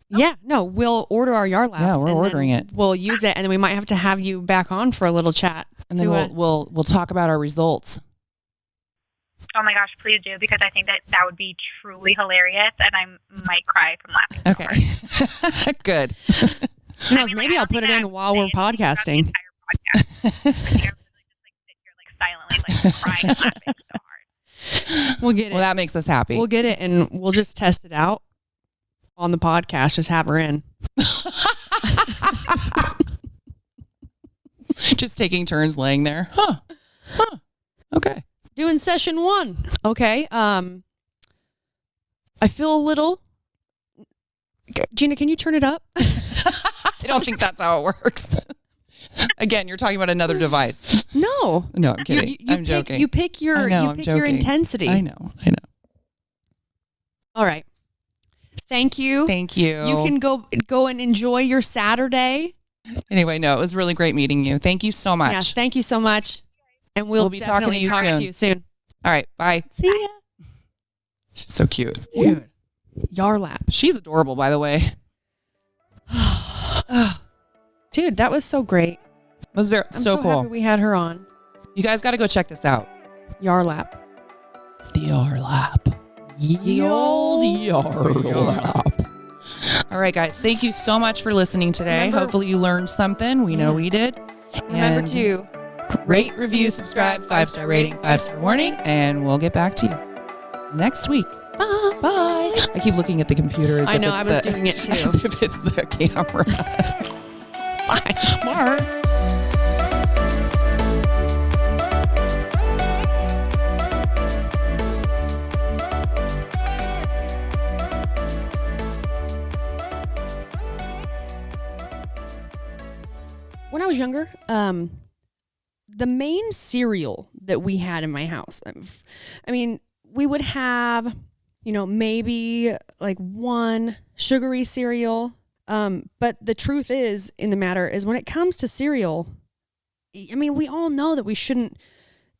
S1: Yeah, no, we'll order our Yar Labs.
S2: Yeah, we're ordering it.
S1: We'll use it, and then we might have to have you back on for a little chat.
S2: And then we'll talk about our results.
S3: Oh my gosh, please do, because I think that would be truly hilarious, and I might cry from laughing.
S2: Okay. Good.
S1: Who knows, maybe I'll put it in while we're podcasting.
S3: I think I would really just sit here silently crying and laughing so hard.
S1: We'll get it.
S2: Well, that makes us happy.
S1: We'll get it, and we'll just test it out on the podcast. Just have her in.
S2: Just taking turns laying there. Huh. Okay.
S1: Doing session 1. Okay. I feel a little. Jeanna, can you turn it up?
S2: I don't think that's how it works. Again, you're talking about another device.
S1: No,
S2: I'm kidding. I'm joking.
S1: You pick your your intensity.
S2: I know.
S1: All right. Thank you. You can go and enjoy your Saturday.
S2: Anyway, no, it was really great meeting you. Thank you so much.
S1: Yes, thank you so much. And we'll
S2: be
S1: definitely talk to you soon.
S2: All right, bye.
S1: See ya.
S2: She's so cute.
S1: Dude. Yarlap.
S2: She's adorable, by the way.
S1: Dude, that was so great.
S2: It was
S1: I'm so
S2: cool.
S1: happy we had her on.
S2: You guys got to go check this out.
S1: Yarlap.
S2: The Yarlap. The old Yarlap. All right, guys. Thank you so much for listening today. Hopefully you learned something. We know we did.
S1: Remember to
S2: rate, review, subscribe, 5-star rating, 5-star warning, and we'll get back to you next week. Bye. I keep looking at the computer as
S1: I know, I was doing it too.
S2: As if it's the camera.
S1: Bye.
S2: Mark.
S1: When I was younger, the main cereal that we had in my house, I mean, we would have, maybe like one sugary cereal. But the truth is, in the matter is, when it comes to cereal, I mean, we all know that we shouldn't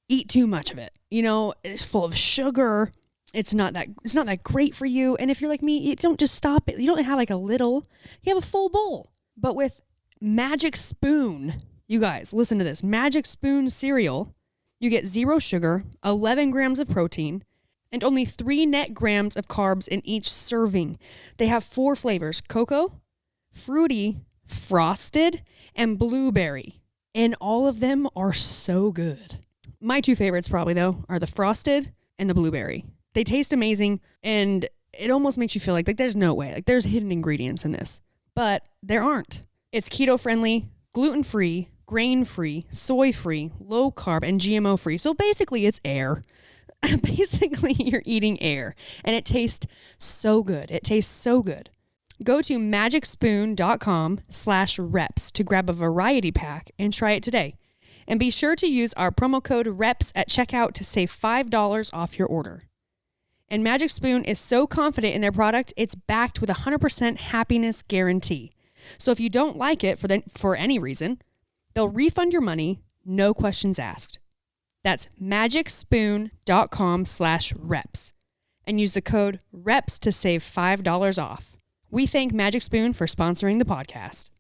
S1: eat too much of it. It's full of sugar. It's not that great for you. And if you're like me, you don't just stop it. You don't have like a little, you have a full bowl. But with Magic Spoon, you guys, listen to this. Magic Spoon cereal, you get 0 sugar, 11 grams of protein, and only 3 net grams of carbs in each serving. They have 4 flavors: cocoa, fruity, frosted, and blueberry. And all of them are so good. My 2 favorites probably, though, are the frosted and the blueberry. They taste amazing, and it almost makes you feel like there's no way. Like, there's hidden ingredients in this. But there aren't. It's keto-friendly, gluten-free, grain-free, soy-free, low-carb, and GMO-free. So basically, it's air. Basically, you're eating air. And it tastes so good. Go to magicspoon.com/reps to grab a variety pack and try it today. And be sure to use our promo code REPS at checkout to save $5 off your order. And Magic Spoon is so confident in their product, it's backed with a 100% happiness guarantee. So if you don't like it for any reason, they'll refund your money, no questions asked. That's magicspoon.com/reps and use the code REPS to save $5 off. We thank Magic Spoon for sponsoring the podcast.